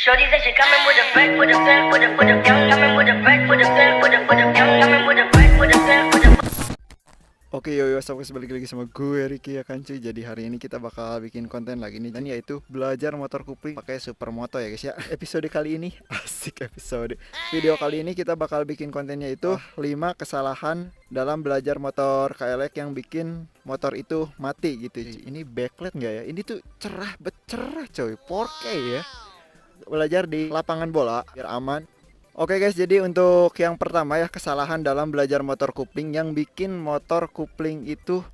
Shorty said she coming with a back, with a fan, with a young, coming with a back, with a fan, with a young, coming with a back, with a fan, with a. Oke yo sampai balik lagi sama gue Ricky ya kan cuy. Jadi hari ini kita bakal bikin konten lagi nih, dan yaitu belajar motor kupling pakai supermoto ya guys ya. Episode kali ini asik episode. Video kali ini kita bakal bikin kontennya itu 5 kesalahan dalam belajar motor KLX yang bikin motor itu mati gitu cuy. Ini backlight nggak ya? Ini tuh cerah coy, 4K ya. Belajar di lapangan bola biar aman. Oke guys, jadi untuk yang pertama ya, kesalahan dalam belajar motor kupling yang bikin motor kupling itu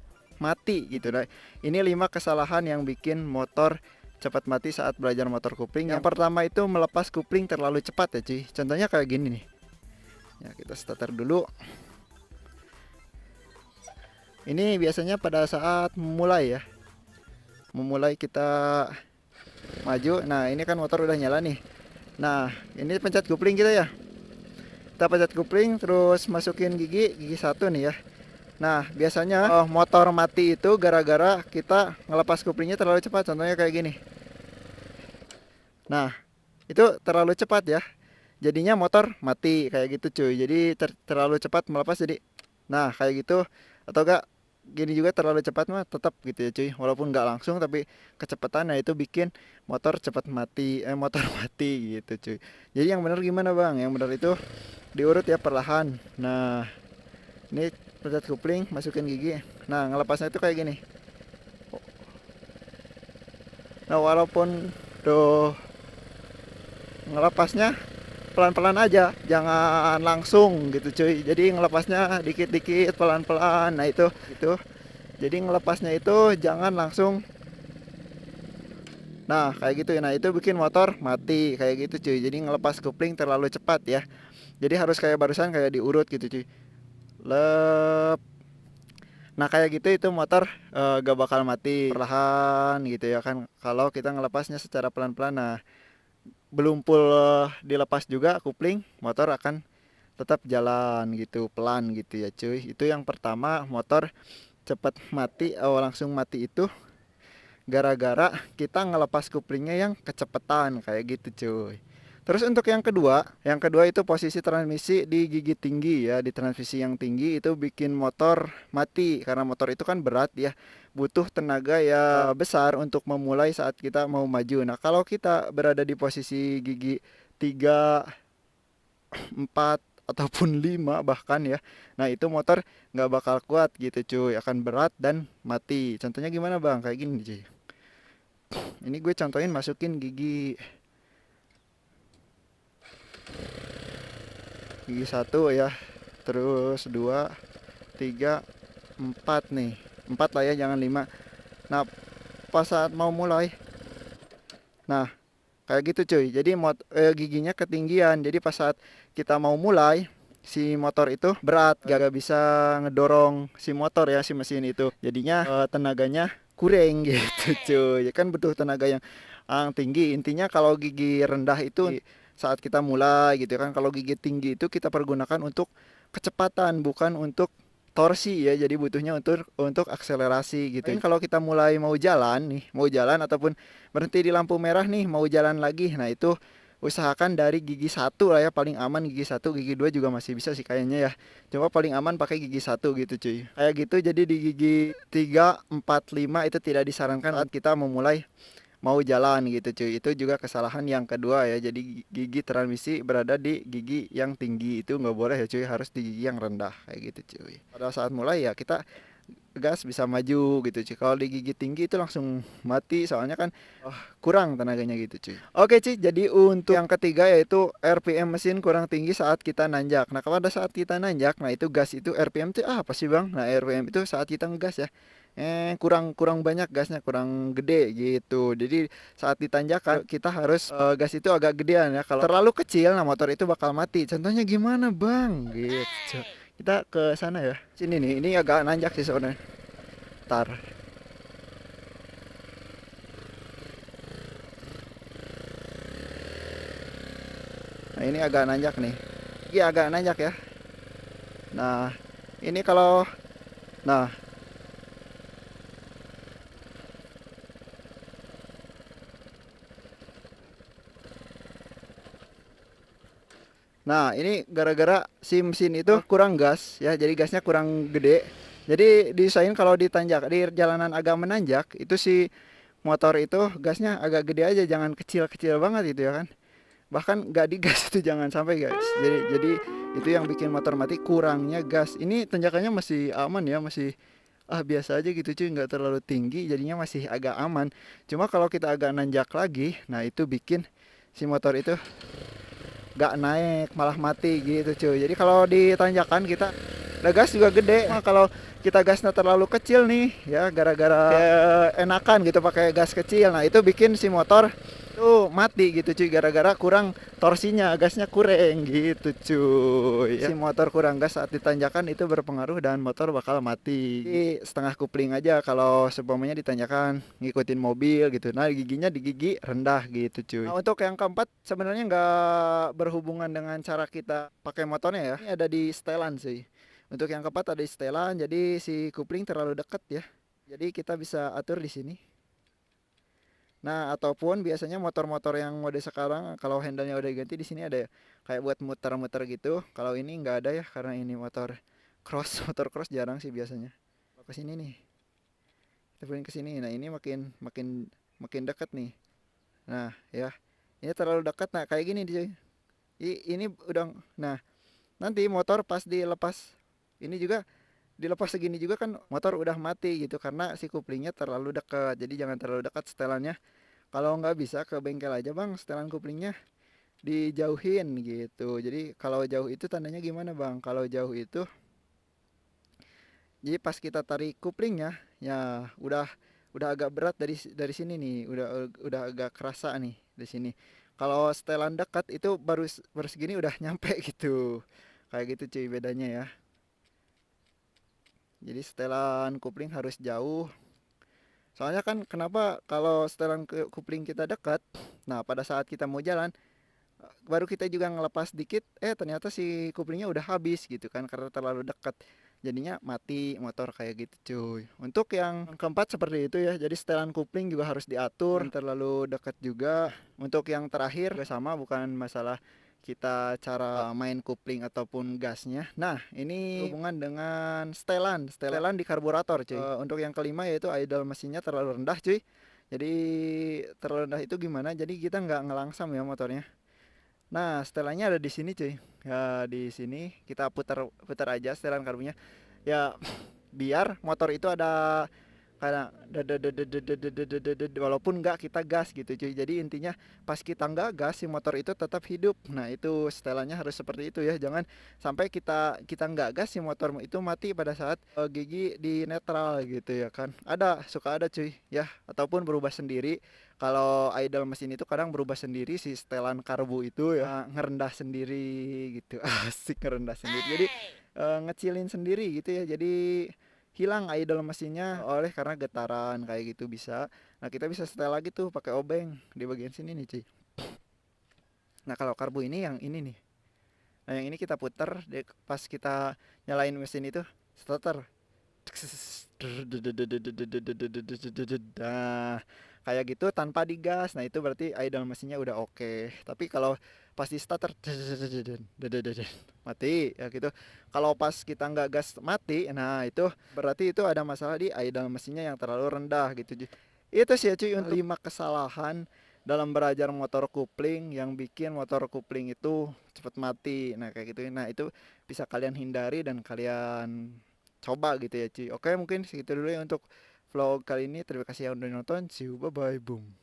mati gitu. Nah, ini 5 kesalahan yang bikin motor cepat mati saat belajar motor kupling. Yang pertama itu melepas kupling terlalu cepat ya cuy. Contohnya kayak gini nih. Ya, kita starter dulu. Ini biasanya pada saat memulai ya. Memulai kita maju. Nah, ini kan motor udah nyala nih. Nah, ini pencet kupling kita ya. Kita pencet kupling terus masukin gigi 1 nih ya. Nah, biasanya motor mati itu gara-gara kita ngelepas kuplingnya terlalu cepat. Contohnya kayak gini. Nah, itu terlalu cepat ya. Jadinya motor mati kayak gitu cuy. Jadi terlalu cepat melepas jadi. Nah, kayak gitu. Atau enggak gini juga terlalu cepat mah tetap gitu ya cuy, walaupun nggak langsung tapi kecepatannya itu bikin motor cepat mati, motor mati gitu cuy. Jadi yang benar gimana bang? Yang benar itu diurut ya perlahan. Nah, ini pencet kupling, masukin gigi. Nah, ngelepasnya itu kayak gini. Nah, walaupun tuh ngelepasnya pelan-pelan aja, jangan langsung gitu cuy. Jadi ngelepasnya dikit-dikit pelan-pelan. Nah itu. Jadi ngelepasnya itu jangan langsung. Nah kayak gitu. Nah itu bikin motor mati kayak gitu cuy. Jadi ngelepas kupling terlalu cepat ya. Jadi harus kayak barusan, kayak diurut gitu cuy. Lep. Nah kayak gitu itu motor gak bakal mati perlahan gitu ya kan. Kalau kita ngelepasnya secara pelan-pelan. Nah, belum full dilepas juga kupling, motor akan tetap jalan gitu, pelan gitu ya cuy. Itu yang pertama, motor cepat mati, langsung mati itu gara-gara kita ngelepas kuplingnya yang kecepatan kayak gitu cuy. Terus untuk yang kedua itu posisi transmisi di gigi tinggi ya. Di transmisi yang tinggi itu bikin motor mati karena motor itu kan berat ya, butuh tenaga ya besar untuk memulai saat kita mau maju. Nah kalau kita berada di posisi gigi 3, 4 ataupun 5 bahkan ya, nah itu motor nggak bakal kuat gitu cuy, akan berat dan mati. Contohnya gimana bang? Kayak gini cuy. Ini gue contohin masukin gigi 1 ya, terus 2, 3, 4 nih, 4 lah ya, jangan 5. Nah pas saat mau mulai, nah kayak gitu cuy. Jadi giginya ketinggian. Jadi pas saat kita mau mulai, si motor itu berat, gak bisa ngedorong si motor ya, si mesin itu. Jadinya tenaganya kurang gitu cuy. Ya kan butuh tenaga yang tinggi. Intinya kalau gigi rendah itu saat kita mulai gitu kan. Kalau gigi tinggi itu kita pergunakan untuk kecepatan, bukan untuk torsi ya. Jadi butuhnya untuk akselerasi gitu. Kalau kita mulai mau jalan ataupun berhenti di lampu merah nih, mau jalan lagi. Nah, itu usahakan dari gigi 1 lah ya, paling aman gigi 1, gigi 2 juga masih bisa sih kayaknya ya. Coba paling aman pakai gigi 1 gitu cuy. Kayak gitu. Jadi di gigi 3, 4, 5 itu tidak disarankan saat kita memulai mau jalan gitu cuy. Itu juga kesalahan yang kedua ya. Jadi gigi transmisi berada di gigi yang tinggi, itu nggak boleh ya cuy, harus di gigi yang rendah kayak gitu cuy. Pada saat mulai ya kita gas bisa maju gitu cuy. Kalau di gigi tinggi itu langsung mati, soalnya kan kurang tenaganya gitu cuy. Oke cuy, jadi untuk yang ketiga yaitu RPM mesin kurang tinggi saat kita nanjak. Nah pada saat kita nanjak, nah itu gas itu RPM itu apa sih bang? Nah RPM itu saat kita ngegas ya, kurang banyak gasnya, kurang gede gitu. Jadi saat ditanjakan kita harus gas itu agak gedean ya. Kalau terlalu kecil, nah motor itu bakal mati. Contohnya gimana bang? Gitu. Kita ke sana ya. Sini nih, ini agak nanjak sih sebenarnya. Tar. Nah ini agak nanjak nih. Iya agak nanjak ya. Nah ini kalau, nah Nah, ini gara-gara si mesin itu kurang gas ya, jadi gasnya kurang gede. Jadi diusahain kalau ditanjak di jalanan agak menanjak itu si motor itu gasnya agak gede aja, jangan kecil-kecil banget gitu ya kan. Bahkan nggak digas itu jangan sampai guys. Jadi itu yang bikin motor mati, kurangnya gas. Ini tanjakannya masih aman ya, masih biasa aja gitu cuy, nggak terlalu tinggi, jadinya masih agak aman. Cuma kalau kita agak nanjak lagi, nah itu bikin si motor itu gak naik malah mati gitu cuy. Jadi kalau di tanjakan kita gas juga gede, nah, kalau kita gasnya terlalu kecil nih ya, gara-gara enakan gitu pakai gas kecil, nah itu bikin si motor tuh mati gitu cuy, gara-gara kurang torsinya, gasnya kurang gitu cuy ya. Si motor kurang gas saat ditanjakan itu berpengaruh dan motor bakal mati. Jadi setengah kupling aja kalau seumpamanya ditanjakan ngikutin mobil gitu, nah giginya di gigi rendah gitu cuy. Nah, untuk yang keempat sebenarnya nggak berhubungan dengan cara kita pakai motornya ya, ini ada di setelan sih. Untuk yang keempat ada di setelan, jadi si kupling terlalu dekat ya, jadi kita bisa atur di sini. Nah, ataupun biasanya motor-motor yang mode sekarang kalau handle-nya udah ganti, di sini ada kayak buat muter-muter gitu. Kalau ini nggak ada ya, karena ini motor cross, motor cross jarang sih biasanya. Ke sini nih, kita punya ke sini. Nah, ini makin makin makin dekat nih. Nah, ya. Ini terlalu dekat. Nah, kayak gini dia. Ini udah, nah, nanti motor pas dilepas ini juga dilepas segini juga kan motor udah mati gitu, karena si kuplingnya terlalu dekat. Jadi jangan terlalu dekat setelannya. Kalau nggak bisa ke bengkel aja bang, setelan kuplingnya dijauhin gitu. Jadi kalau jauh itu tandanya gimana bang? Kalau jauh itu jadi pas kita tarik kuplingnya ya udah agak berat dari sini nih, udah agak kerasa nih di sini. Kalau setelan dekat itu baru segini udah nyampe gitu. Kayak gitu cuy bedanya ya. Jadi setelan kupling harus jauh. Soalnya kan kenapa kalau setelan kupling kita dekat, nah pada saat kita mau jalan baru kita juga ngelepas dikit, ternyata si kuplingnya udah habis gitu kan, karena terlalu dekat. Jadinya mati motor kayak gitu cuy. Untuk yang keempat seperti itu ya. Jadi setelan kupling juga harus diatur, terlalu dekat juga. Untuk yang terakhir juga sama, bukan masalah kita cara main kupling ataupun gasnya. Nah, ini hubungan dengan setelan di karburator cuy. Untuk yang kelima yaitu idle mesinnya terlalu rendah cuy. Jadi terlalu rendah itu gimana? Jadi kita nggak ngelangsam ya motornya. Nah, setelannya ada di sini cuy. Ya, di sini kita putar aja setelan karbunya. Ya, biar motor itu ada kayak walaupun nggak kita gas gitu cuy. Jadi intinya pas kita nggak gas si motor itu tetap hidup. Nah, itu setelannya harus seperti itu ya. Jangan sampai kita nggak gas si motor itu mati pada saat gigi di netral gitu ya kan. Suka ada cuy ya, ataupun berubah sendiri. Kalau idle mesin itu kadang berubah sendiri si setelan karbu itu ya, ngerendah sendiri gitu. Asik, ngerendah sendiri. Jadi ngecilin sendiri gitu ya. Jadi hilang idle mesinnya oleh karena getaran kayak gitu bisa. Nah, kita bisa setel lagi tuh pakai obeng di bagian sini nih cuy. Nah, kalau karbu ini yang ini nih. Nah, yang ini kita putar pas kita nyalain mesin itu starter. Nah, kayak gitu tanpa digas. Nah, itu berarti idle mesinnya udah oke. Tapi kalau pas di starter mati ya gitu. Kalau pas kita nggak gas mati, nah itu berarti itu ada masalah di idle mesinnya yang terlalu rendah gitu. Itu sih ya cuy, untuk 5 kesalahan dalam belajar motor kupling yang bikin motor kupling itu cepat mati. Nah, kayak gitu. Nah, itu bisa kalian hindari dan kalian coba gitu ya cuy. Oke, mungkin segitu dulu ya untuk vlog kali ini. Terima kasih yang udah nonton. See you, bye bye, boom.